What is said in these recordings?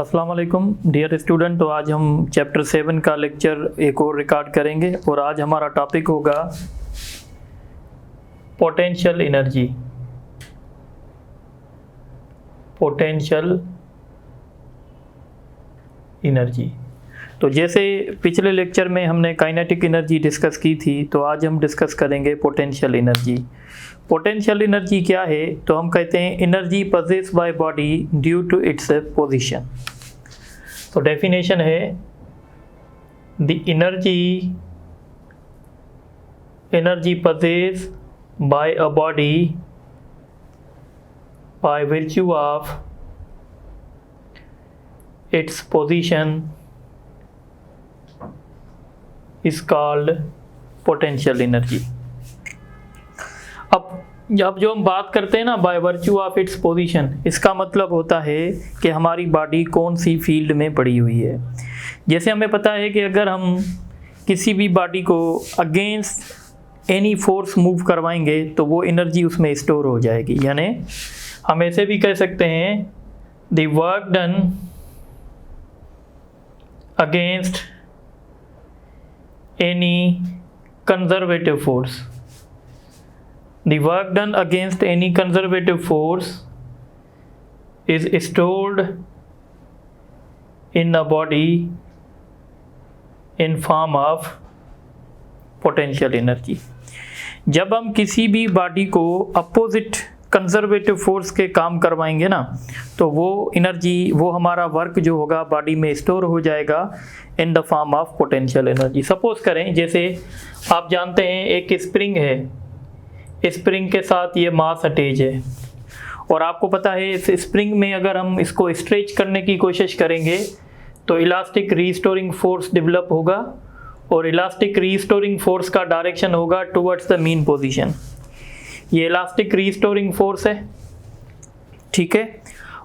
अस्सलाम वालेकुम dear student. तो आज हम चैप्टर 7 का लेक्चर एक और रिकॉर्ड करेंगे और आज हमारा टॉपिक होगा पोटेंशियल एनर्जी। Potential energy. तो जैसे पिछले लेक्चर में हमने काइनेटिक एनर्जी डिस्कस की थी, तो आज हम डिस्कस करेंगे पोटेंशियल एनर्जी। पोटेंशियल एनर्जी क्या है? तो हम कहते हैं energy possessed by body due to its position. तो डेफिनेशन है the energy possessed by a body by virtue of its position is called potential energy। अब जो हम बात करते हैं ना by virtue of its position, इसका मतलब होता है कि हमारी बॉडी कौन सी फील्ड में पड़ी हुई है। जैसे हमें पता है कि अगर हम किसी भी बॉडी को अगेंस्ट एनी फोर्स मूव करवाएंगे तो वो एनर्जी उसमें स्टोर हो जाएगी। यानी हम ऐसे भी कह सकते हैं the work done against any conservative force, the work done against any conservative force is stored in a body in form of potential energy। जब हम किसी भी बॉडी को अपोजिट कंजर्वेटिव फोर्स के काम करवाएंगे ना, तो वो एनर्जी, वो हमारा वर्क जो होगा बॉडी में स्टोर हो जाएगा in the form of potential energy. Suppose करें, जैसे आप जानते हैं एक स्प्रिंग है, स्प्रिंग के साथ ये मास अटैच है और आपको पता है इस स्प्रिंग में अगर हम इसको स्ट्रेच करने की कोशिश करेंगे तो इलास्टिक रीस्टोरिंग फोर्स डेवलप होगा और इलास्टिक रीस्टोरिंग फोर्स का डायरेक्शन होगा टुवर्ड्स द मीन पोजीशन। ये इलास्टिक रीस्टोरिंग फोर्स है, ठीक है,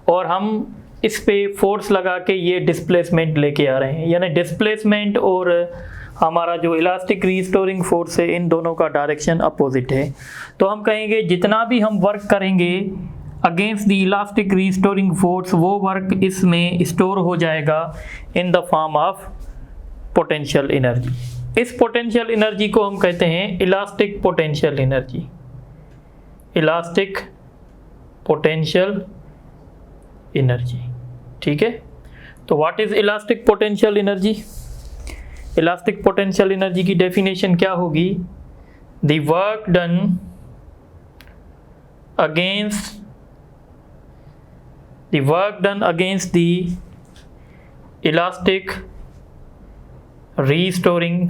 और हम इस पे फोर्स लगा के ये डिस्प्लेसमेंट लेके आ रहे हैं। यानी डिस्प्लेसमेंट और हमारा जो इलास्टिक रीस्टोरिंग फोर्स है, इन दोनों का डायरेक्शन अपोजिट है। तो हम कहेंगे जितना भी हम वर्क करेंगे against the elastic restoring force, वो वर्क इसमें स्टोर हो जाएगा in the form of potential energy. इस पोटेंशियल एनर्जी को हम कहते हैं elastic potential energy. Elastic potential energy, ठीक है। तो what is elastic potential energy? Elastic potential energy की डेफिनेशन क्या होगी? The work done against the elastic restoring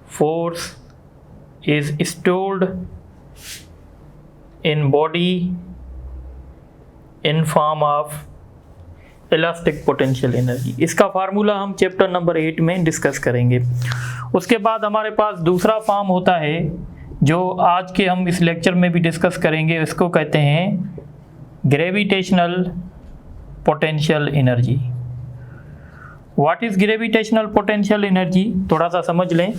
force is stored in body in form of elastic potential energy। इसका formula हम chapter number 8 में discuss करेंगे। उसके बाद हमारे पास दूसरा फॉर्म होता है जो आज के हम इस लेक्चर में भी डिस्कस करेंगे, इसको कहते हैं gravitational potential energy. What is gravitational potential energy? थोड़ा सा समझ लें।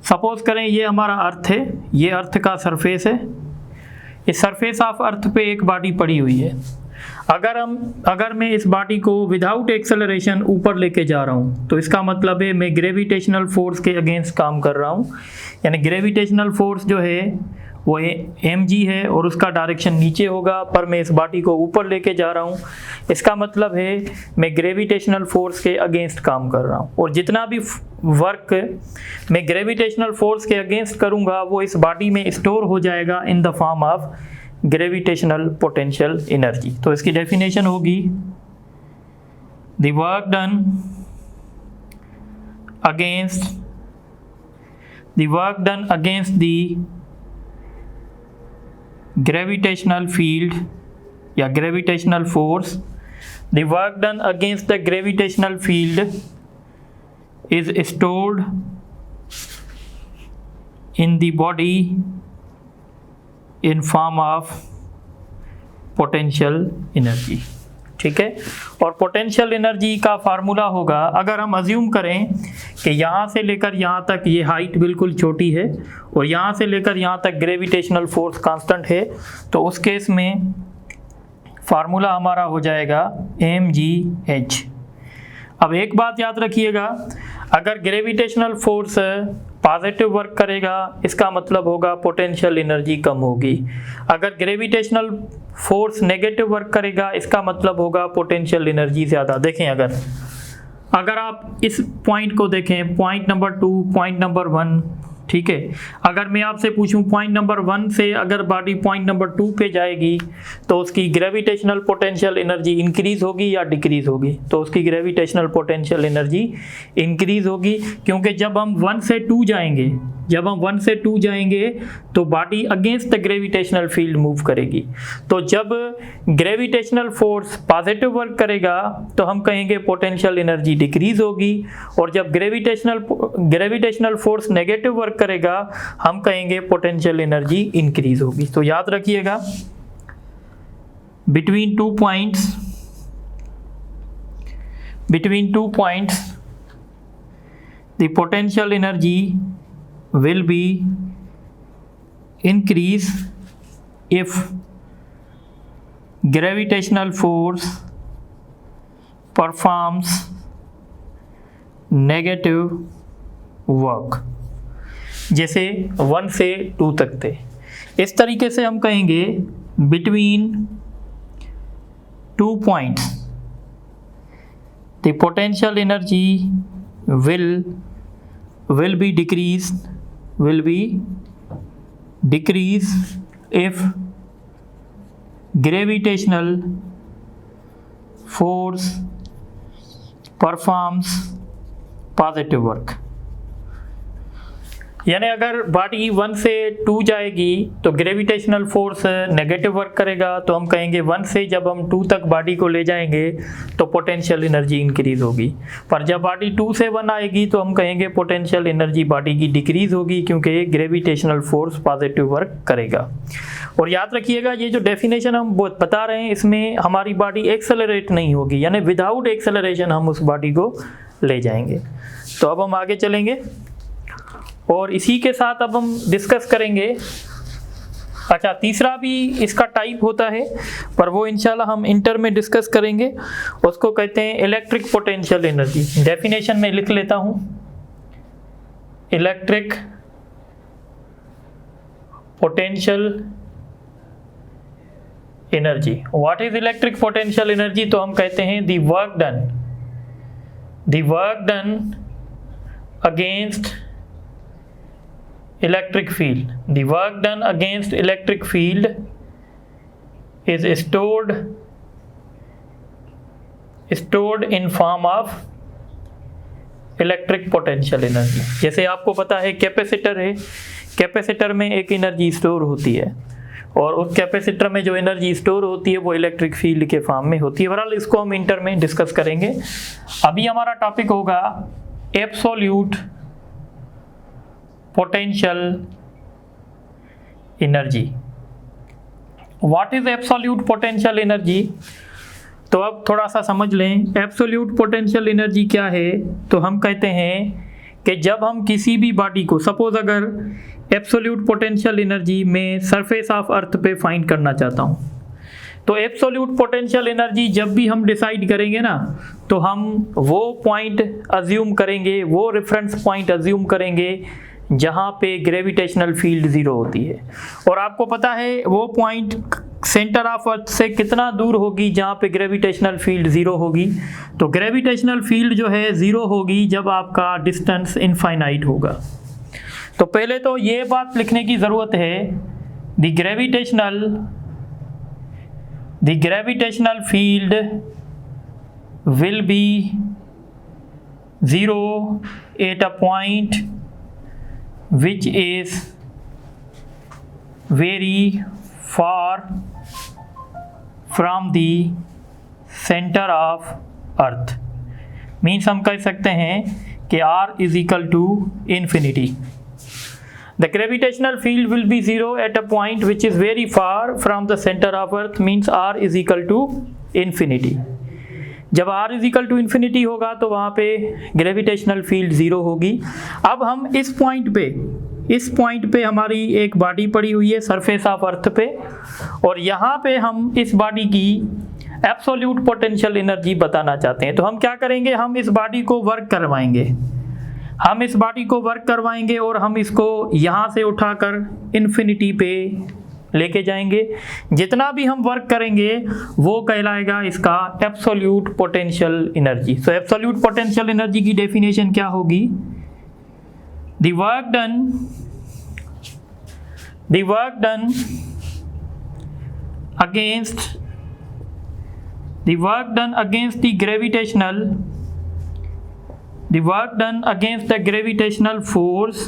सपोज करें ये हमारा अर्थ है, ये अर्थ का सरफेस है, इस सरफेस ऑफ अर्थ पे एक बॉडी पड़ी हुई है। अगर मैं इस बॉडी को विदाउट एक्सेलरेशन ऊपर लेके जा रहा हूँ तो इसका मतलब है मैं ग्रेविटेशनल फोर्स के अगेंस्ट काम कर रहा हूँ। यानी ग्रेविटेशनल फोर्स जो है वो mg है और उसका डायरेक्शन नीचे होगा, पर मैं इस बॉडी को ऊपर लेके जा रहा हूँ। इसका मतलब है मैं ग्रेविटेशनल फोर्स के अगेंस्ट काम कर रहा हूँ और जितना भी वर्क मैं ग्रेविटेशनल फोर्स के अगेंस्ट करूँगा वो इस बॉडी में स्टोर हो जाएगा in the form of gravitational potential energy. तो इसकी डेफिनेशन होगी the work done against the gravitational field या gravitational force, the work done against the gravitational field is stored in the body in form of potential energy, ठीक है। और potential energy का formula होगा, अगर हम अज्यूम करें कि यहाँ से लेकर यहाँ तक ये हाइट बिल्कुल छोटी है और यहाँ से लेकर यहाँ तक ग्रेविटेशनल फोर्स कांस्टेंट है, तो उस केस में फार्मूला हमारा हो जाएगा mgh। अब एक बात याद रखिएगा, अगर ग्रेविटेशनल फोर्स पॉजिटिव वर्क करेगा इसका मतलब होगा पोटेंशियल एनर्जी कम होगी, अगर ग्रेविटेशनल फोर्स नेगेटिव वर्क करेगा इसका मतलब होगा पोटेंशियल एनर्जी ज़्यादा। देखें अगर आप इस पॉइंट को देखें, पॉइंट नंबर 2, पॉइंट नंबर 1, ठीक है, अगर मैं आपसे पूछूं पॉइंट नंबर 1 से अगर बॉडी पॉइंट नंबर 2 पे जाएगी तो उसकी ग्रेविटेशनल पोटेंशियल एनर्जी इंक्रीज होगी या डिक्रीज होगी? तो उसकी ग्रेविटेशनल पोटेंशियल एनर्जी इंक्रीज होगी, क्योंकि जब हम 1 से 2 जाएंगे तो body against the gravitational field move करेगी। तो जब ग्रेविटेशनल फोर्स पॉजिटिव वर्क करेगा तो हम कहेंगे पोटेंशियल एनर्जी डिक्रीज होगी, और जब ग्रेविटेशनल फोर्स नेगेटिव वर्क करेगा हम कहेंगे पोटेंशियल एनर्जी इंक्रीज होगी। तो याद रखिएगा, between two points the potential energy will be increase if gravitational force performs negative work। जैसे 1 से 2 तक थे, इस तरीके से हम कहेंगे between 2 points the potential energy will be decreased if gravitational force performs positive work। यानी अगर बॉडी 1 से 2 जाएगी तो ग्रेविटेशनल फोर्स नेगेटिव वर्क करेगा, तो हम कहेंगे 1 से जब हम 2 तक बॉडी को ले जाएंगे तो पोटेंशियल एनर्जी इंक्रीज होगी, पर जब बॉडी 2 से 1 आएगी तो हम कहेंगे पोटेंशियल एनर्जी बॉडी की डिक्रीज होगी, क्योंकि ग्रेविटेशनल फोर्स पॉजिटिव वर्क करेगा। और याद रखिएगा, ये जो डेफिनेशन हम बता रहे हैं इसमें हमारी बॉडी एक्सेलरेट नहीं होगी, यानी विदाउट एक्सेलरेशन हम उस बॉडी को ले जाएंगे। तो अब हम आगे चलेंगे और इसी के साथ अब हम डिस्कस करेंगे। अच्छा, तीसरा भी इसका टाइप होता है, पर वो इंशाल्लाह हम इंटर में डिस्कस करेंगे। उसको कहते हैं इलेक्ट्रिक पोटेंशियल एनर्जी। डेफिनेशन में लिख लेता हूँ, electric potential energy. What is electric potential energy? तो हम कहते हैं the work done against electric field, the work done against electric field is stored in form of electric potential energy। जैसे आपको पता है कैपेसिटर है, कैपेसिटर में एक एनर्जी स्टोर होती है, और उस कैपेसिटर में जो एनर्जी स्टोर होती है वो इलेक्ट्रिक फील्ड के फॉर्म में होती है। बहरहाल इसको हम इंटर में डिस्कस करेंगे। अभी हमारा टॉपिक होगा absolute potential energy. What is absolute potential energy? तो अब थोड़ा सा समझ लें, एब्सोल्यूट पोटेंशियल एनर्जी क्या है। तो हम कहते हैं कि जब हम किसी भी बॉडी को, सपोज अगर एब्सोल्यूट पोटेंशियल एनर्जी में सरफेस ऑफ अर्थ पे फाइंड करना चाहता हूँ, तो एब्सोल्यूट पोटेंशियल एनर्जी जब भी हम डिसाइड करेंगे ना, तो हम वो पॉइंट अज्यूम करेंगे, वो रेफरेंस पॉइंट अज्यूम करेंगे जहाँ पे ग्रेविटेशनल फील्ड ज़ीरो होती है। और आपको पता है वो पॉइंट सेंटर ऑफ अर्थ से कितना दूर होगी जहाँ पे ग्रेविटेशनल फील्ड ज़ीरो होगी? तो ग्रेविटेशनल फील्ड जो है ज़ीरो होगी जब आपका डिस्टेंस इनफाइनाइट होगा। तो पहले तो ये बात लिखने की ज़रूरत है, the gravitational field will be zero at a point which is very far from the center of earth। Means हम कह सकते हैं कि r is equal to infinity। The gravitational field will be zero at a point which is very far from the center of earth, means r is equal to infinity। जब r is equal to infinity होगा तो वहाँ पे gravitational field zero होगी। अब हम इस point पे इस पॉइंट पे हमारी एक बॉडी पड़ी हुई है सरफेस ऑफ अर्थ पे, और यहाँ पे हम इस बॉडी की एब्सोल्यूट पोटेंशियल एनर्जी बताना चाहते हैं। तो हम क्या करेंगे, हम इस बॉडी को वर्क करवाएंगे और हम इसको यहाँ से उठाकर इन्फिनिटी पे लेके जाएंगे। जितना भी हम वर्क करेंगे वो कहलाएगा इसका एब्सोल्यूट पोटेंशियल एनर्जी। सो एब्सोल्यूट पोटेंशियल एनर्जी की डेफिनेशन क्या होगी, the work done against the gravitational force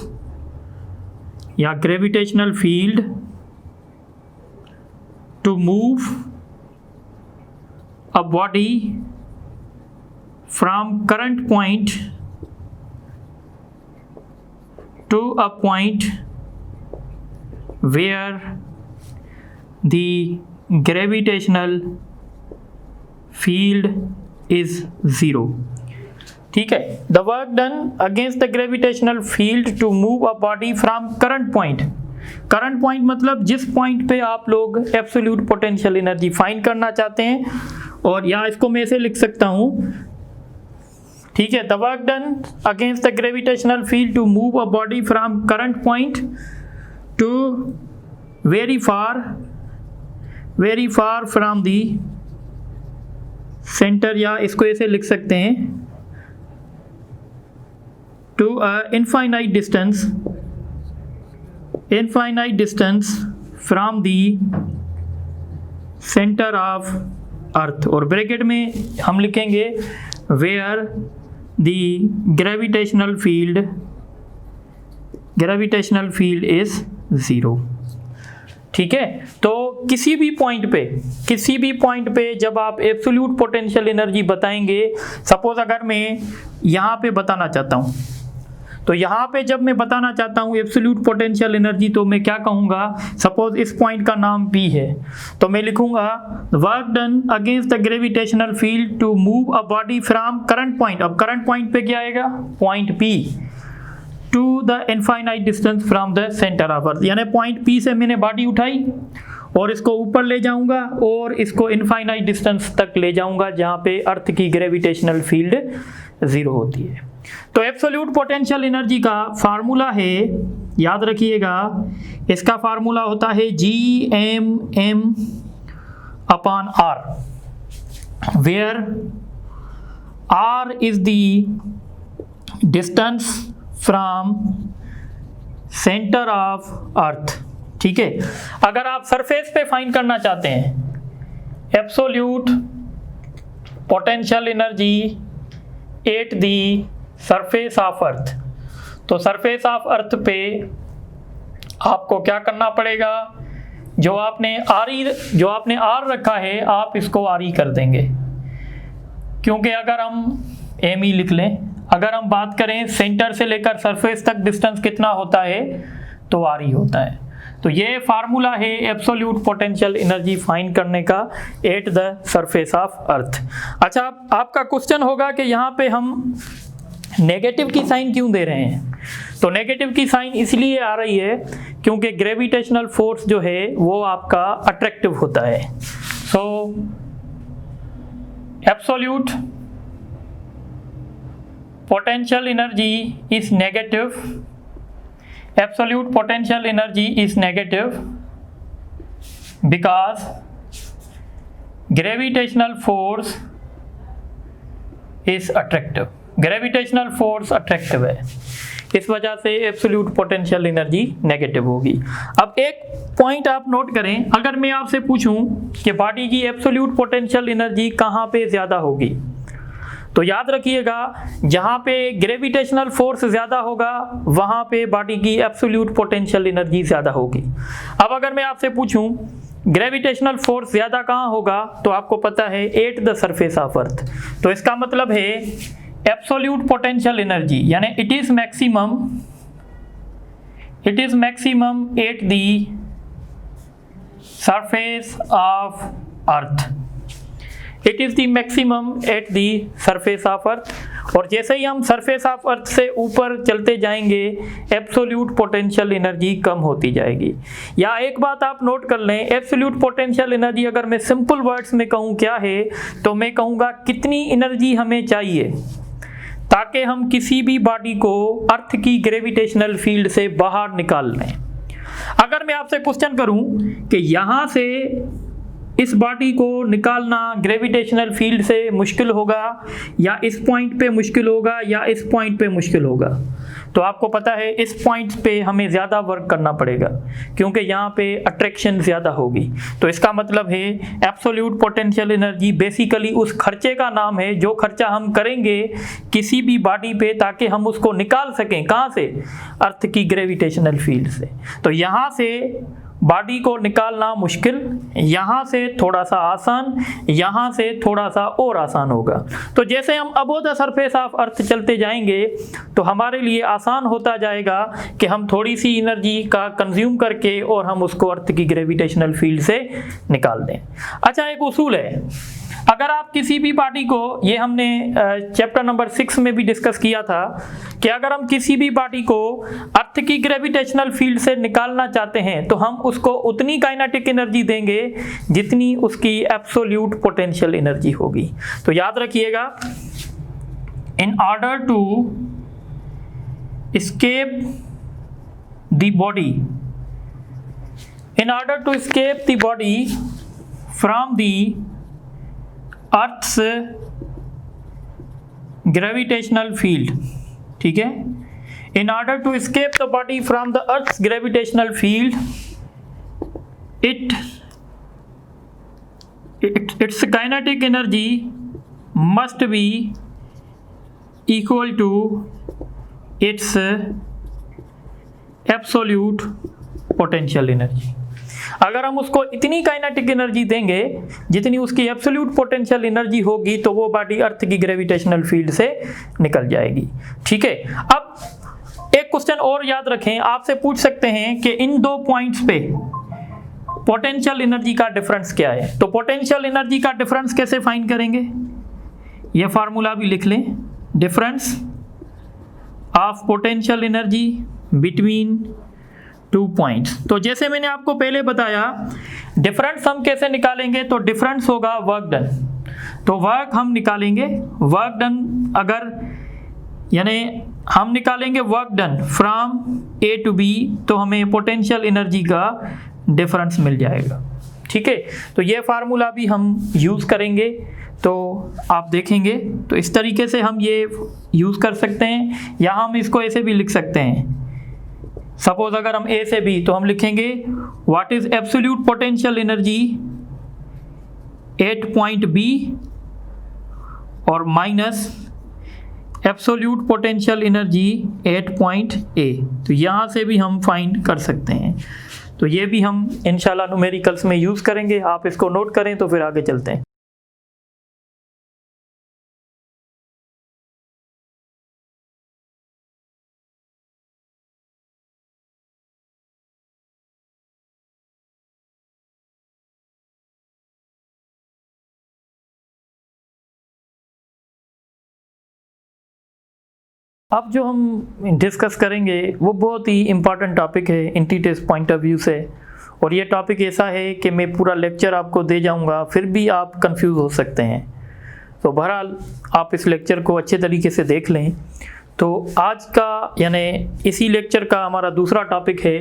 या gravitational field to move a body from current point to a point where the gravitational field is zero। ठीक है, the work done against the gravitational field to move a body from current point मतलब जिस point पे आप लोग absolute potential energy find करना चाहते हैं, और या इसको मैं ऐसे लिख सकता हूं, ठीक है, the work done against the gravitational field to move a body from current point to very far from the center, या इसको ऐसे लिख सकते हैं to a infinite distance from the center of earth, और ब्रैकेट में हम लिखेंगे where the gravitational field is zero। ठीक है, तो किसी भी पॉइंट पे जब आप एब्सोल्यूट पोटेंशियल एनर्जी बताएंगे, सपोज अगर मैं यहाँ पे बताना चाहता हूँ, तो यहाँ पे जब मैं बताना चाहता हूँ एब्सोल्यूट पोटेंशियल एनर्जी, तो मैं क्या कहूँगा, सपोज इस पॉइंट का नाम P है, तो मैं लिखूँगा work done against the gravitational field to move a body from current point. अब करंट पॉइंट पे क्या आएगा, point P, to the infinite distance from the centre of earth, यानी पॉइंट P से मैंने बॉडी उठाई और इसको ऊपर ले जाऊँगा और इसको इनफाइनाइट डिस्टेंस तक ले जाऊँगा जहाँ पे अर्थ की ग्रेविटेशनल फील्ड ज़ीरो होती है। तो एब्सोल्यूट पोटेंशियल एनर्जी का फार्मूला है, याद रखिएगा, इसका फार्मूला होता है Gmm/r, where r is the distance from centre of earth. ठीक है, अगर आप सरफेस पे फाइंड करना चाहते हैं absolute potential energy at the surface of अर्थ, तो सरफेस ऑफ अर्थ पे आपको क्या करना पड़ेगा, जो आपने आर रखा है आप इसको आर ई कर देंगे, क्योंकि अगर हम एम ई लिख लें, अगर हम बात करें सेंटर से लेकर सरफेस तक डिस्टेंस कितना होता है तो आर ई होता है। तो ये फार्मूला है एब्सोल्यूट पोटेंशियल एनर्जी फाइंड करने का एट द सरफेस ऑफ अर्थ। अच्छा, आपका क्वेश्चन होगा कि यहाँ पे हम नेगेटिव की साइन क्यों दे रहे हैं, तो नेगेटिव की साइन इसलिए आ रही है क्योंकि ग्रेविटेशनल फोर्स जो है वो आपका अट्रैक्टिव होता है। सो absolute potential energy is negative, absolute potential energy is negative because gravitational force is attractive। Gravitational force attractive है, इस वजह से एब्सोल्यूट पोटेंशियल एनर्जी नेगेटिव होगी। अब एक पॉइंट आप नोट करें, अगर मैं आपसे पूछूं कि बॉडी की एब्सोल्यूट पोटेंशियल एनर्जी कहाँ पे ज़्यादा होगी, तो याद रखिएगा जहाँ पे ग्रेविटेशनल फोर्स ज़्यादा होगा वहाँ पे बॉडी की एब्सोल्यूट पोटेंशियल एनर्जी ज़्यादा होगी। अब अगर मैं आपसे पूछूं ग्रेविटेशनल फोर्स ज़्यादा कहाँ होगा, तो आपको पता है एट द सरफेस ऑफ अर्थ, तो इसका मतलब है एब्सोल्यूट पोटेंशियल एनर्जी यानी it is maximum eight the surface of earth. It is the maximum at the surface of अर्थ। और जैसे ही हम सरफेस ऑफ अर्थ से ऊपर चलते जाएंगे एब्सोल्यूट पोटेंशियल एनर्जी कम होती जाएगी। या एक बात आप नोट कर लें, एब्सोल्यूट पोटेंशियल एनर्जी अगर मैं सिंपल वर्ड्स में कहूँ क्या है, तो मैं कहूँगा कितनी एनर्जी हमें चाहिए ताकि हम किसी भी बॉडी को अर्थ की ग्रेविटेशनल फील्ड से बाहर निकाल लें। अगर मैं आपसे क्वेश्चन करूं कि यहाँ से इस बॉडी को निकालना ग्रेविटेशनल फील्ड से मुश्किल होगा या इस पॉइंट पे मुश्किल होगा या इस पॉइंट पे मुश्किल होगा, तो आपको पता है इस पॉइंट पे हमें ज़्यादा वर्क करना पड़ेगा क्योंकि यहाँ पे अट्रैक्शन ज़्यादा होगी। तो इसका मतलब है एब्सोल्यूट पोटेंशियल एनर्जी बेसिकली उस खर्चे का नाम है जो खर्चा हम करेंगे किसी भी बॉडी पे ताकि हम उसको निकाल सकें। कहाँ से? अर्थ की ग्रेविटेशनल फील्ड से। तो यहाँ से बॉडी को निकालना मुश्किल, यहाँ से थोड़ा सा आसान, यहाँ से थोड़ा सा और आसान होगा। तो जैसे हम अबोव द सरफेस ऑफ अर्थ चलते जाएंगे तो हमारे लिए आसान होता जाएगा कि हम थोड़ी सी एनर्जी का कंज्यूम करके और हम उसको अर्थ की ग्रेविटेशनल फील्ड से निकाल दें। अच्छा, एक उसूल है, अगर आप किसी भी बॉडी को, ये हमने चैप्टर नंबर 6 में भी डिस्कस किया था कि अगर हम किसी भी बॉडी को अर्थ की ग्रेविटेशनल फील्ड से निकालना चाहते हैं तो हम उसको उतनी काइनेटिक एनर्जी देंगे जितनी उसकी एब्सोल्यूट पोटेंशियल एनर्जी होगी। तो याद रखिएगा, in order to escape the body, in order to escape the body from the Earth's gravitational field, ठीक है, in order to escape the body from the Earth's gravitational field, its kinetic energy must be equal to its absolute potential energy. अगर हम उसको इतनी kinetic energy देंगे जितनी उसकी absolute potential energy होगी तो वो बॉडी अर्थ की ग्रेविटेशनल फील्ड से निकल जाएगी। ठीक है, अब एक क्वेश्चन और याद रखें, आपसे पूछ सकते हैं कि इन दो पॉइंट्स पे पोटेंशियल एनर्जी का डिफरेंस क्या है। तो पोटेंशियल एनर्जी का डिफरेंस कैसे फाइंड करेंगे, ये फार्मूला भी लिख लें, difference of potential energy between two points. तो जैसे मैंने आपको पहले बताया डिफरेंस हम कैसे निकालेंगे, तो डिफरेंस होगा वर्क डन। तो वर्क हम निकालेंगे, वर्क डन अगर यानी हम निकालेंगे work done from A to B तो हमें पोटेंशियल एनर्जी का डिफरेंस मिल जाएगा। ठीक है, तो ये फार्मूला भी हम यूज़ करेंगे तो आप देखेंगे। तो इस तरीके से हम ये यूज़ कर सकते हैं, या हम इसको ऐसे भी लिख सकते हैं। सपोज अगर हम ए से बी तो हम लिखेंगे what is absolute potential energy at point B और minus absolute potential energy at point A. तो यहाँ से भी हम फाइंड कर सकते हैं। तो ये भी हम इंशाल्लाह न्यूमेरिकल्स में यूज़ करेंगे। आप इसको नोट करें तो फिर आगे चलते हैं। अब जो हम डिस्कस करेंगे वो बहुत ही इम्पॉर्टेंट टॉपिक है इंटीटेस्ट पॉइंट ऑफ व्यू से। और ये टॉपिक ऐसा है कि मैं पूरा लेक्चर आपको दे जाऊंगा फिर भी आप कंफ्यूज हो सकते हैं। तो बहरहाल आप इस लेक्चर को अच्छे तरीके से देख लें। तो आज का यानी इसी लेक्चर का हमारा दूसरा टॉपिक है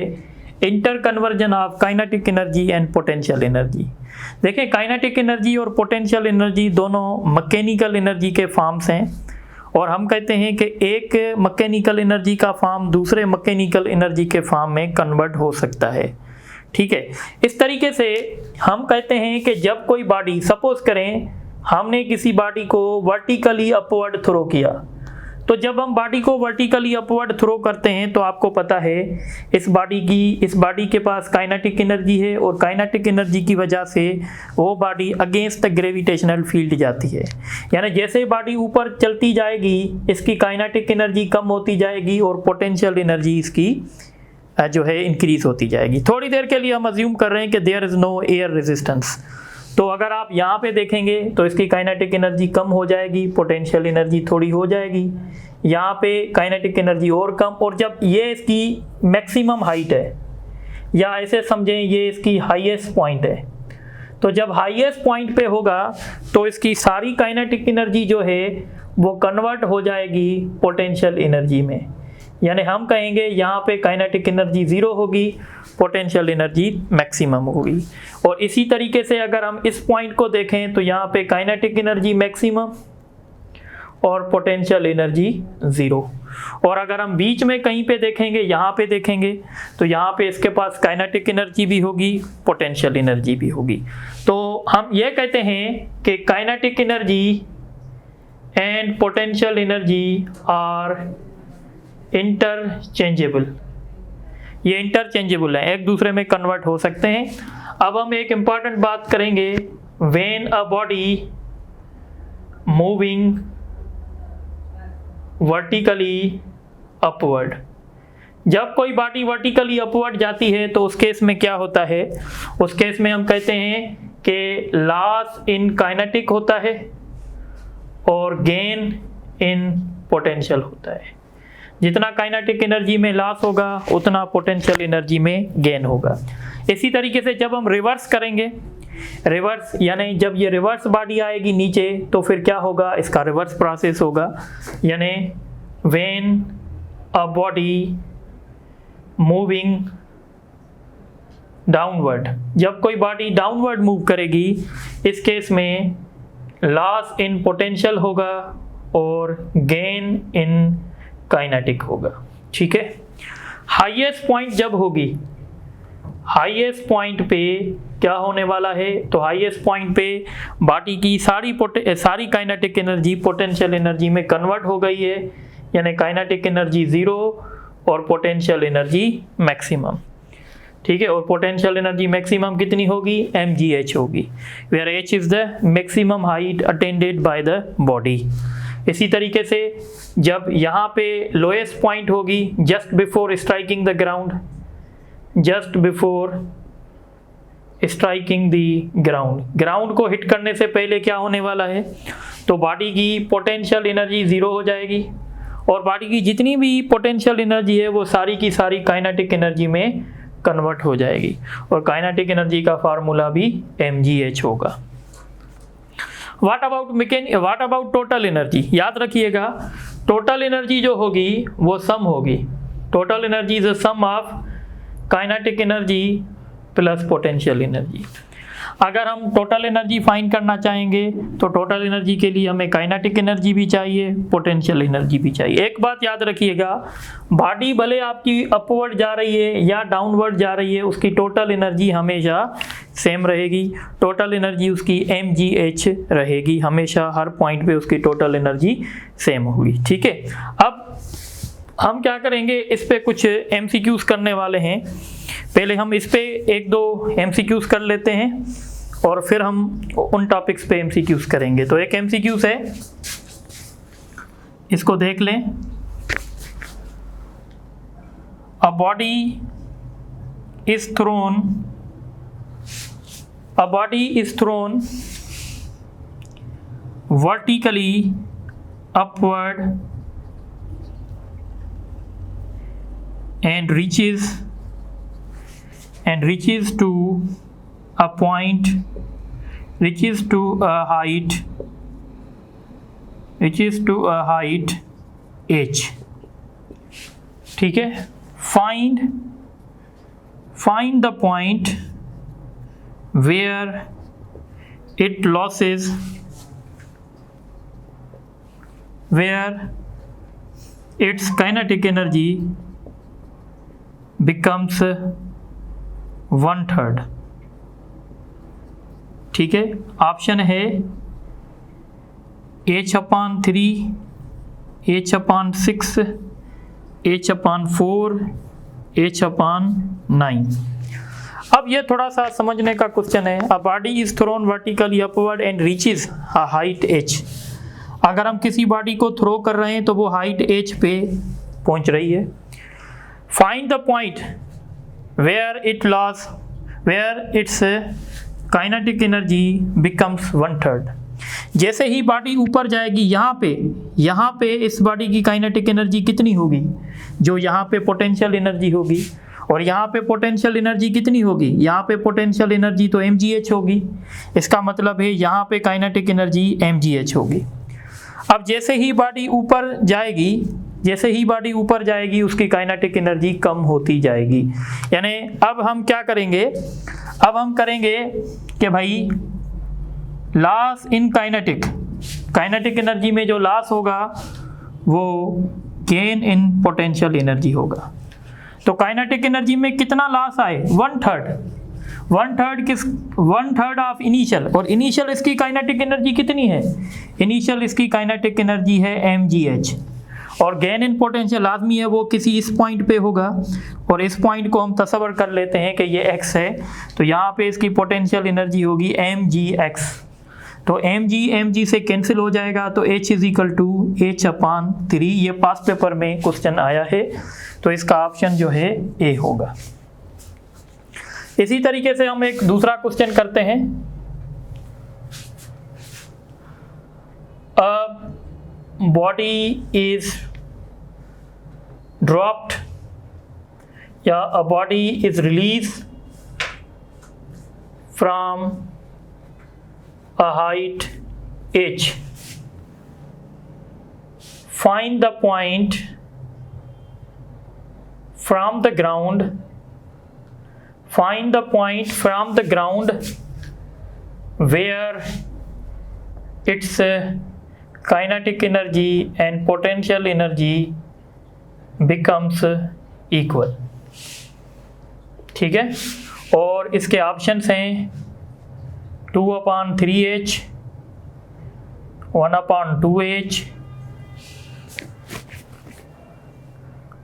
inter conversion of kinetic energy and potential energy. देखें, काइनेटिक एनर्जी और पोटेंशियल एनर्जी दोनों मैकेनिकल एनर्जी के फॉर्म्स हैं और हम कहते हैं कि एक मैकेनिकल एनर्जी का फॉर्म दूसरे मैकेनिकल एनर्जी के फॉर्म में कन्वर्ट हो सकता है। ठीक है, इस तरीके से हम कहते हैं कि जब कोई बॉडी, सपोज करें हमने किसी बॉडी को वर्टिकली अपवर्ड थ्रो किया, तो जब हम बॉडी को वर्टिकली अपवर्ड थ्रो करते हैं तो आपको पता है इस बॉडी के पास काइनेटिक एनर्जी है और काइनेटिक एनर्जी की वजह से वो body against the gravitational field जाती है। यानी जैसे बॉडी ऊपर चलती जाएगी इसकी काइनेटिक एनर्जी कम होती जाएगी और पोटेंशियल एनर्जी इसकी जो है इंक्रीज होती जाएगी। थोड़ी देर के लिए हम अज्यूम कर रहे हैं कि there is no air resistance. तो अगर आप यहाँ पे देखेंगे तो इसकी काइनेटिक एनर्जी कम हो जाएगी, पोटेंशियल एनर्जी थोड़ी हो जाएगी, यहाँ पे काइनेटिक एनर्जी और कम। और जब ये इसकी मैक्सिमम हाइट है, या ऐसे समझें ये इसकी हाईएस्ट पॉइंट है, तो जब हाईएस्ट पॉइंट पे होगा तो इसकी सारी काइनेटिक एनर्जी जो है वो कन्वर्ट हो जाएगी पोटेंशियल एनर्जी में। यानी हम कहेंगे यहाँ पे काइनेटिक एनर्जी 0 होगी, पोटेंशियल एनर्जी मैक्सिमम होगी। और इसी तरीके से अगर हम इस पॉइंट को देखें तो यहाँ पे काइनेटिक एनर्जी मैक्सिमम और पोटेंशियल एनर्जी 0। और अगर हम बीच में कहीं पे देखेंगे, यहाँ पे देखेंगे, तो यहाँ पे इसके पास काइनेटिक एनर्जी भी होगी, पोटेंशियल एनर्जी भी होगी। तो हम ये कहते हैं कि kinetic energy and potential energy are interchangeable. ये इंटरचेंजेबल है, एक दूसरे में कन्वर्ट हो सकते हैं। अब हम एक इम्पॉर्टेंट बात करेंगे, when a body moving vertically upward. जब कोई बॉडी वर्टिकली अपवर्ड जाती है तो उस केस में क्या होता है, उस केस में हम कहते हैं कि लॉस इन काइनेटिक होता है और गेन इन पोटेंशियल होता है। जितना काइनेटिक एनर्जी में लॉस होगा उतना पोटेंशियल एनर्जी में गेन होगा। इसी तरीके से जब हम रिवर्स करेंगे, रिवर्स यानी जब ये रिवर्स बॉडी आएगी नीचे तो फिर क्या होगा, इसका रिवर्स प्रोसेस होगा। यानी when a body moving downward, जब कोई बॉडी डाउनवर्ड मूव करेगी इस केस में लॉस इन पोटेंशियल होगा और गेन इन काइनेटिक होगा। ठीक है। हाईएस्ट पॉइंट जब होगी, हाईएस्ट पॉइंट पे क्या होने वाला है, तो हाईएस्ट पॉइंट पे बॉडी की सारी काइनेटिक एनर्जी पोटेंशियल एनर्जी में कन्वर्ट हो गई है। यानी काइनेटिक एनर्जी 0 और पोटेंशियल एनर्जी मैक्सिमम। ठीक है। और पोटेंशियल एनर्जी मैक्सिमम कितनी होगी, mgh होगी, where h is the maximum height attended by the body. इसी तरीके से जब यहाँ पे लोएस्ट पॉइंट होगी, just before striking the ground, just before striking the ground, ground को हिट करने से पहले क्या होने वाला है, तो बॉडी की पोटेंशियल एनर्जी 0 हो जाएगी और बॉडी की जितनी भी पोटेंशियल एनर्जी है वो सारी की सारी काइनेटिक एनर्जी में कन्वर्ट हो जाएगी। और काइनेटिक एनर्जी का फार्मूला भी mgh होगा। व्हाट अबाउट टोटल एनर्जी, याद रखिएगा टोटल एनर्जी जो होगी वो सम होगी। Total energy is a sum of kinetic energy plus potential energy. अगर हम टोटल एनर्जी फाइंड करना चाहेंगे तो टोटल एनर्जी के लिए हमें काइनेटिक एनर्जी भी चाहिए, पोटेंशियल एनर्जी भी चाहिए। एक बात याद रखिएगा, बॉडी भले आपकी अपवर्ड जा रही है या डाउनवर्ड जा रही है, उसकी टोटल एनर्जी हमेशा सेम रहेगी। टोटल एनर्जी उसकी mgh रहेगी, हमेशा हर पॉइंट पे उसकी टोटल एनर्जी सेम होगी। ठीक है। अब हम क्या करेंगे, इस पे कुछ MCQs करने वाले हैं। पहले हम इस पे 1-2 MCQs कर लेते हैं और फिर हम उन टॉपिक्स पे MCQs करेंगे। तो एक MCQs है, इसको देख लें। A body is throne vertically upward and reaches to a point, reaches to a height h। ठीक है। find the point where it loses, where its kinetic energy becomes 1/3। ठीक है। ऑप्शन है h/3, h/6, h/4, h/9। अब ये थोड़ा सा समझने का क्वेश्चन है। A body is thrown vertically upward and reaches a height h। अगर हम किसी बॉडी को थ्रो कर रहे हैं तो वो हाइट h पे पहुंच रही है। Find the point where its kinetic energy becomes 1/3। जैसे ही बॉडी ऊपर जाएगी यहाँ पे इस बॉडी की काइनेटिक एनर्जी कितनी होगी, जो यहाँ पे पोटेंशियल एनर्जी होगी, और यहाँ पे पोटेंशियल एनर्जी कितनी होगी, यहाँ पे पोटेंशियल एनर्जी तो mgh होगी। इसका मतलब है यहाँ पे काइनेटिक एनर्जी mgh होगी। अब जैसे ही बॉडी ऊपर जाएगी उसकी काइनेटिक एनर्जी कम होती जाएगी। यानी अब हम क्या करेंगे, अब हम करेंगे कि भाई लॉस इन काइनेटिक एनर्जी में जो लॉस होगा वो गेन इन पोटेंशियल एनर्जी होगा। तो काइनेटिक एनर्जी में कितना लॉस आए, 1/3 ऑफ इनिशियल, और इनिशियल इसकी काइनेटिक एनर्जी कितनी है, इनिशियल इसकी काइनेटिक एनर्जी है mgh, और गेन इन पोटेंशियल लाजमी है वो किसी इस पॉइंट पे होगा, और इस पॉइंट को हम तस्वर कर लेते हैं कि ये x है, तो यहाँ पे इसकी पोटेंशियल एनर्जी होगी mgx। तो mg से कैंसिल हो जाएगा, तो h = h/3। ये पास्ट पेपर में क्वेश्चन आया है, तो इसका ऑप्शन जो है ए होगा। इसी तरीके से हम एक दूसरा क्वेश्चन करते हैं। बॉडी इज ड्रॉप्ड या a body is release from a height h. Find the point from the ground. Find the point from the ground where its kinetic energy and potential energy becomes equal. ठीक है, और इसके options हैं 2/3h, 1/2h,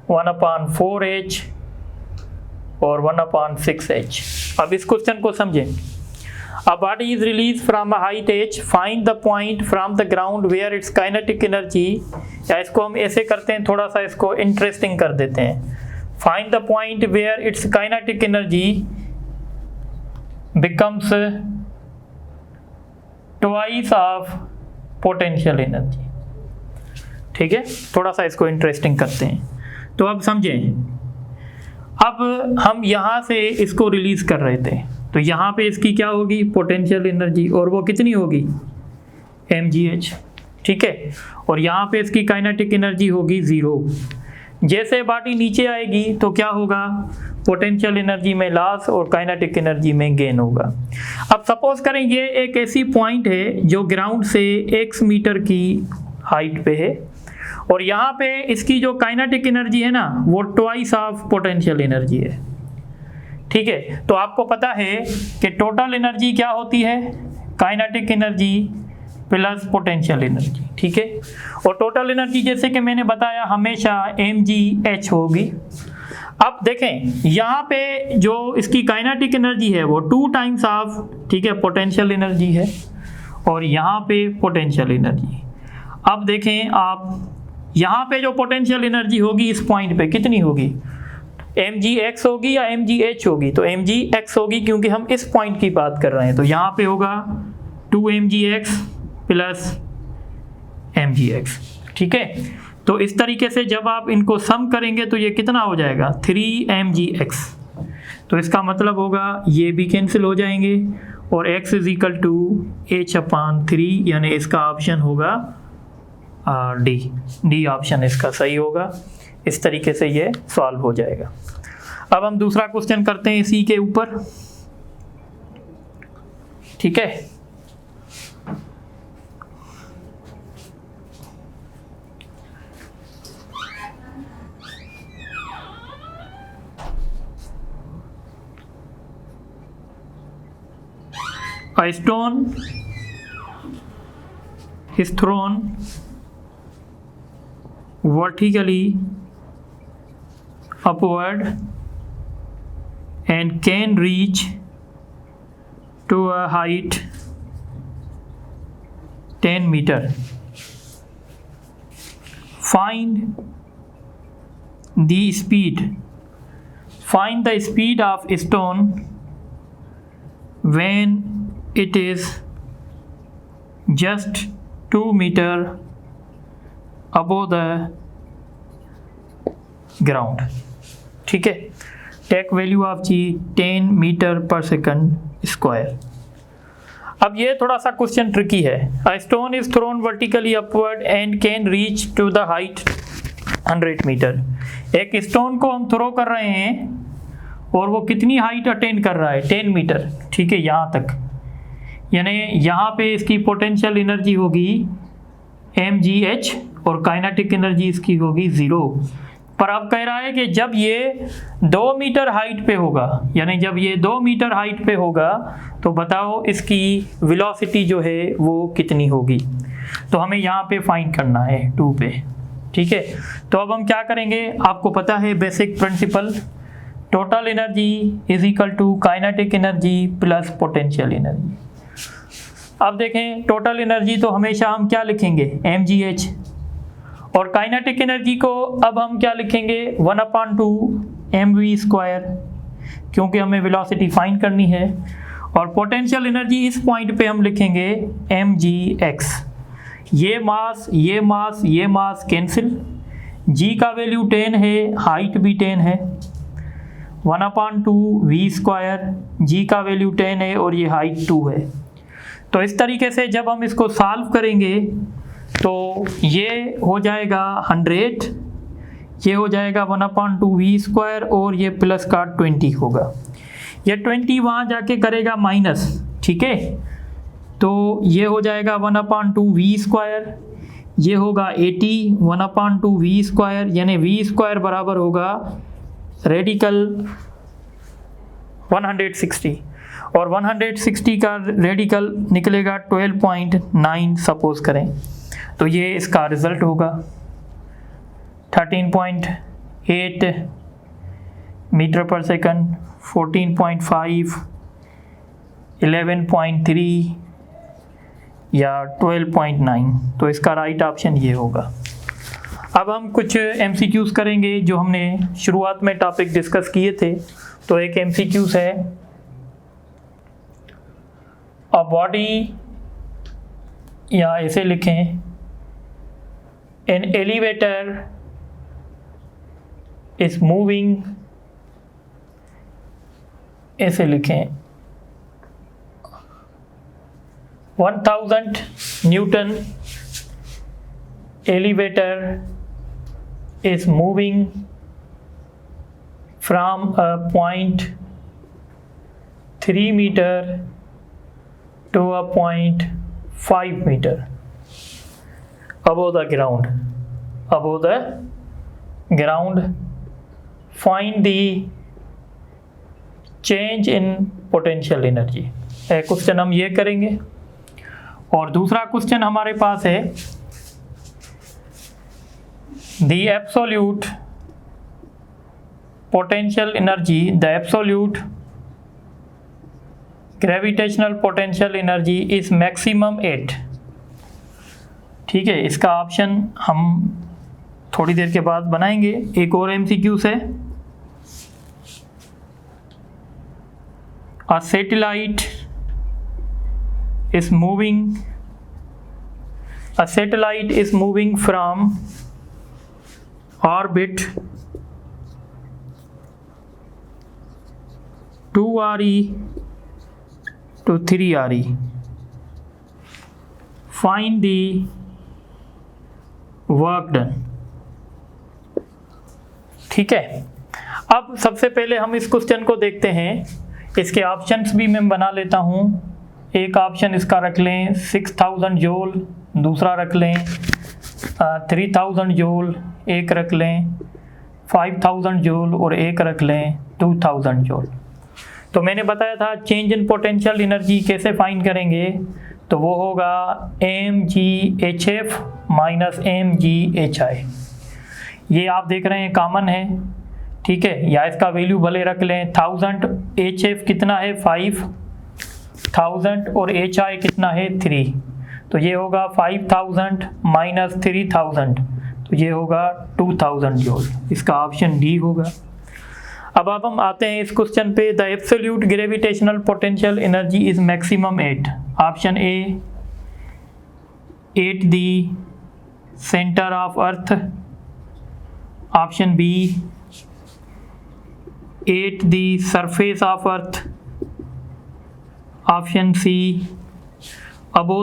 1/4h और 1/6h। अब इस question को समझें। A body is released from a height h. Find the point from the ground where its kinetic energy, या इसको हम ऐसे करते हैं, थोड़ा सा इसको इंटरेस्टिंग कर देते हैं। Find the point where its kinetic energy becomes twice of potential energy। ठीक है, थोड़ा सा इसको इंटरेस्टिंग करते हैं। तो अब समझें, अब हम यहाँ से इसको रिलीज कर रहे थे, तो यहाँ पे इसकी क्या होगी, पोटेंशियल एनर्जी, और वो कितनी होगी, mgh। ठीक है, और यहाँ पे इसकी काइनेटिक एनर्जी होगी 0। जैसे बॉडी नीचे आएगी तो क्या होगा, पोटेंशियल एनर्जी में लॉस और काइनेटिक एनर्जी में गेन होगा। अब सपोज करें ये एक ऐसी पॉइंट है जो ग्राउंड से x मीटर की हाइट पे है, और यहाँ पे इसकी जो काइनेटिक एनर्जी है ना वो ट्वाइस ऑफ पोटेंशियल एनर्जी है। ठीक है, तो आपको पता है कि टोटल एनर्जी क्या होती है, kinetic energy plus potential energy. ठीक है, और टोटल एनर्जी जैसे कि मैंने बताया हमेशा mgh होगी। अब देखें यहाँ पे जो इसकी काइनेटिक एनर्जी है वो 2 टाइम्स ऑफ, ठीक है, पोटेंशियल एनर्जी है, और यहाँ पे पोटेंशियल एनर्जी। अब देखें आप, यहाँ पे जो पोटेंशियल एनर्जी होगी इस पॉइंट पे कितनी होगी, mgx होगी या mgh होगी, तो mgx होगी क्योंकि हम इस पॉइंट की बात कर रहे हैं। तो यहाँ पे होगा 2mgx प्लस mgx। ठीक है, तो इस तरीके से जब आप इनको सम करेंगे तो ये कितना हो जाएगा, 3mgx। तो इसका मतलब होगा ये भी कैंसिल हो जाएंगे, और x = h/3, यानी इसका ऑप्शन होगा डी ऑप्शन इसका सही होगा। इस तरीके से ये सॉल्व हो जाएगा। अब हम दूसरा क्वेश्चन करते हैं इसी के ऊपर। ठीक है, A stone is thrown vertically upward and can reach to a height 10 meter. Find the speed. Find the speed of stone when it is just 2 meter above the ground। ठीक है, take value of g 10 metre per second square. अब ये थोड़ा सा question tricky है। A stone is thrown vertically upward and can reach to the height 100 metre. एक stone को हम थ्रो कर रहे हैं और वो कितनी हाइट अटेन कर रहा है, 10 मीटर। ठीक है, यहाँ तक, यानी यहाँ पे इसकी पोटेंशियल एनर्जी होगी mgh और काइनेटिक एनर्जी इसकी होगी 0। पर अब कह रहा है कि जब ये 2 मीटर हाइट पे होगा, यानी जब ये 2 मीटर हाइट पे होगा तो बताओ इसकी वेलोसिटी जो है वो कितनी होगी। तो हमें यहाँ पे फाइंड करना है 2 पे। ठीक है, तो अब हम क्या करेंगे, आपको पता है basic principle, total energy is equal to kinetic energy plus potential energy. अब देखें, टोटल एनर्जी तो हमेशा हम क्या लिखेंगे, mgh, और काइनेटिक एनर्जी को अब हम क्या लिखेंगे, 1/2 mv², क्योंकि हमें वेलोसिटी फाइंड करनी है। और पोटेंशियल एनर्जी इस पॉइंट पे हम लिखेंगे mgx। ये मास ये मास ये मास कैंसिल, g का वैल्यू 10 है, हाइट भी 10 है, 1/2 v², g का वैल्यू 10 है और ये हाइट 2 है। तो इस तरीके से जब हम इसको सॉल्व करेंगे तो ये हो जाएगा 100, ये हो जाएगा 1/2 v² और ये प्लस का 20 होगा। ये 20 वहाँ जाके करेगा माइनस। ठीक है, तो ये हो जाएगा 1/2 v², ये होगा 80, 1/2 v², यानी v² बराबर होगा रेडिकल 160, और 160 का रेडिकल निकलेगा 12.9 सपोज करें, तो ये इसका रिजल्ट होगा 13.8 मीटर पर सेकंड, 14.5, 11.3 या 12.9। तो इसका राइट ऑप्शन ये होगा। अब हम कुछ MCQs करेंगे जो हमने शुरुआत में टॉपिक डिस्कस किए थे। तो एक MCQs है, अ बॉडी, या ऐसे लिखें, एन एलिवेटर इज मूविंग, ऐसे लिखें, 1000 Newton elevator is moving from a point 3 meter to a point 5 meter above the ground. Above the ground, find the change in potential energy। एक question हम ये करेंगे, और दूसरा क्वेश्चन हमारे पास है, the absolute potential energy, the absolute gravitational potential energy is maximum at। ठीक है, इसका ऑप्शन हम थोड़ी देर के बाद बनाएंगे। एक और MCQ है, a satellite is moving from orbit 2RE to 3RE, find the work done। ठीक है, अब सबसे पहले हम इस क्वेश्चन को देखते हैं। इसके ऑप्शंस भी मैं बना लेता हूँ। एक ऑप्शन इसका रख लें 6000 जूल, दूसरा रख लें 3000 जूल, एक रख लें 5000 जूल और एक रख लें 2000 जूल। तो मैंने बताया था चेंज इन पोटेंशियल एनर्जी कैसे फाइंड करेंगे, तो वो होगा mgHf माइनस mghi। ये आप देख रहे हैं कॉमन है। ठीक है, या इसका वैल्यू भले रख लें 1000, HF कितना है 5000 और HI कितना है 3, तो ये होगा 5000 माइनस 3000, तो ये होगा 2000 जूल। इसका ऑप्शन डी होगा। अब हम आते हैं इस क्वेश्चन पे। The absolute gravitational potential energy is maximum at, option A at the centre of earth, option B at the surface of earth, option C above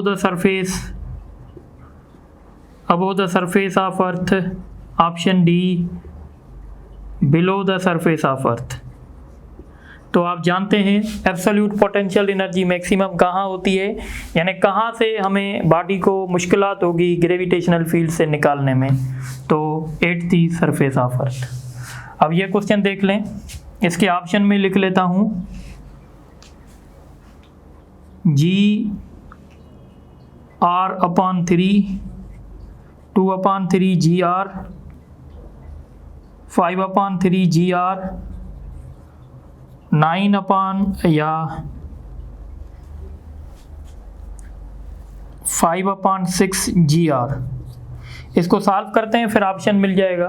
the surface of earth, option D below the surface of earth। तो आप जानते हैं absolute potential energy maximum कहाँ होती है, यानी कहाँ से हमें बॉडी को मुश्किलात होगी ग्रेविटेशनल फील्ड से निकालने में, तो एट दी सरफेस ऑफ अर्थ। अब ये क्वेश्चन देख लें, इसके ऑप्शन में लिख लेता हूँ G R upon 3, 2/3 G R, 5/3 G R, 5/6 G R. इसको सॉल्व करते हैं फिर ऑप्शन मिल जाएगा।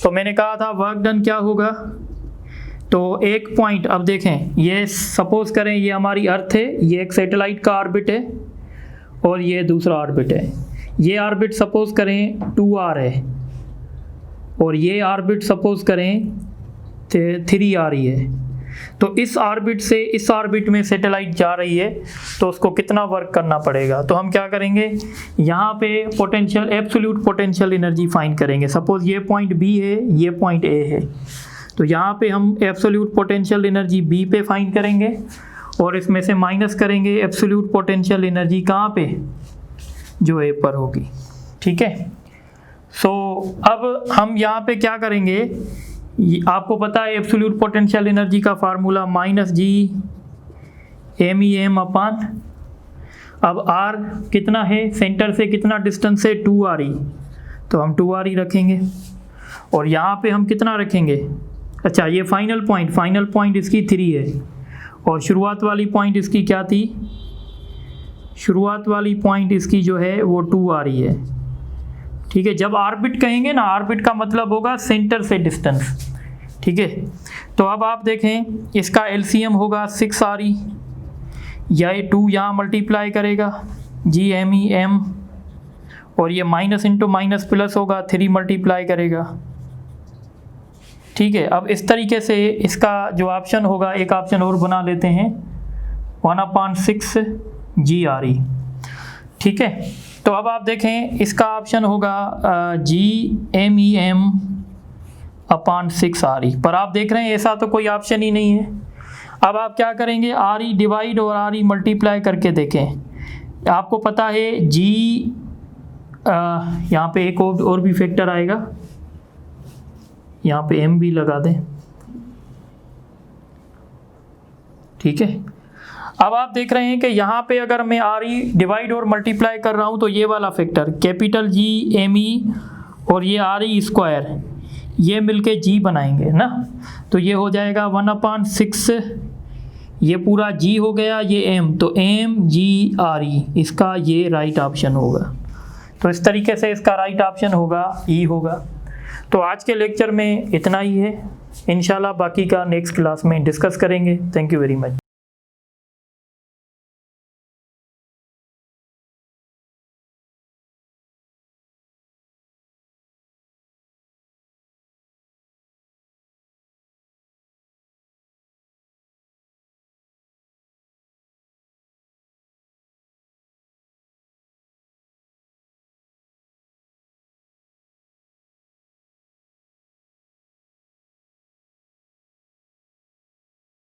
तो मैंने कहा था वर्क डन क्या होगा, तो एक पॉइंट, अब देखें ये सपोज करें ये हमारी अर्थ है, ये एक सैटेलाइट का ऑर्बिट है और ये दूसरा ऑर्बिट है। ये ऑर्बिट सपोज करें 2r है और ये ऑर्बिट सपोज करें 3r ही है। तो इस ऑर्बिट से इस ऑर्बिट में सैटेलाइट जा रही है, तो उसको कितना वर्क करना पड़ेगा। तो हम क्या करेंगे, यहाँ पे potential absolute potential energy find करेंगे। सपोज ये पॉइंट B है, ये पॉइंट A है, तो यहाँ पे हम एब्सोल्यूट पोटेंशियल एनर्जी B पे फाइंड करेंगे और इसमें से माइनस करेंगे एब्सोल्यूट पोटेंशियल एनर्जी कहाँ पे, जो A पर होगी। ठीक है, सो अब हम यहाँ पे क्या करेंगे, आपको पता है एब्सोल्यूट पोटेंशियल एनर्जी का फार्मूला -G MEM अपान, अब R कितना है, सेंटर से कितना डिस्टेंस है 2RE, तो हम 2RE रखेंगे और यहाँ पे हम कितना रखेंगे, अच्छा ये फाइनल पॉइंट इसकी 3 है और शुरुआत वाली पॉइंट इसकी क्या थी, शुरुआत वाली पॉइंट इसकी जो है वो 2RE है। ठीक है, जब ऑर्बिट कहेंगे ना, ऑर्बिट का मतलब होगा सेंटर से डिस्टेंस। ठीक है, तो अब आप देखें इसका LCM होगा 6RE, या 2 यहाँ मल्टीप्लाई करेगा GMEM और ये माइनस इंटू माइनस प्लस होगा, 3 मल्टीप्लाई करेगा। ठीक है, अब इस तरीके से इसका जो ऑप्शन होगा, एक ऑप्शन और बना लेते हैं 1/6 GRE। ठीक है, तो अब आप देखें इसका ऑप्शन होगा GMEM अपान 6RE, पर आप देख रहे हैं ऐसा तो कोई ऑप्शन ही नहीं है। अब आप क्या करेंगे, RE डिवाइड और RE मल्टीप्लाई करके देखें। आपको पता है G, यहाँ पे एक और भी फैक्टर आएगा, यहाँ पे M भी लगा दें। ठीक है, अब आप देख रहे हैं कि यहाँ पे अगर मैं RE डिवाइड और मल्टीप्लाई कर रहा हूँ तो ये वाला फैक्टर कैपिटल GME और ये RE स्क्वायर, ये मिलके G बनाएंगे ना, तो ये हो जाएगा 1/6, ये पूरा G हो गया, ये M, तो MGRE, इसका ये राइट ऑप्शन होगा। तो इस तरीके से इसका राइट ऑप्शन होगा E होगा। तो आज के लेक्चर में इतना ही है, इंशाल्लाह बाकी का नेक्स्ट क्लास में डिस्कस करेंगे। Thank you very much.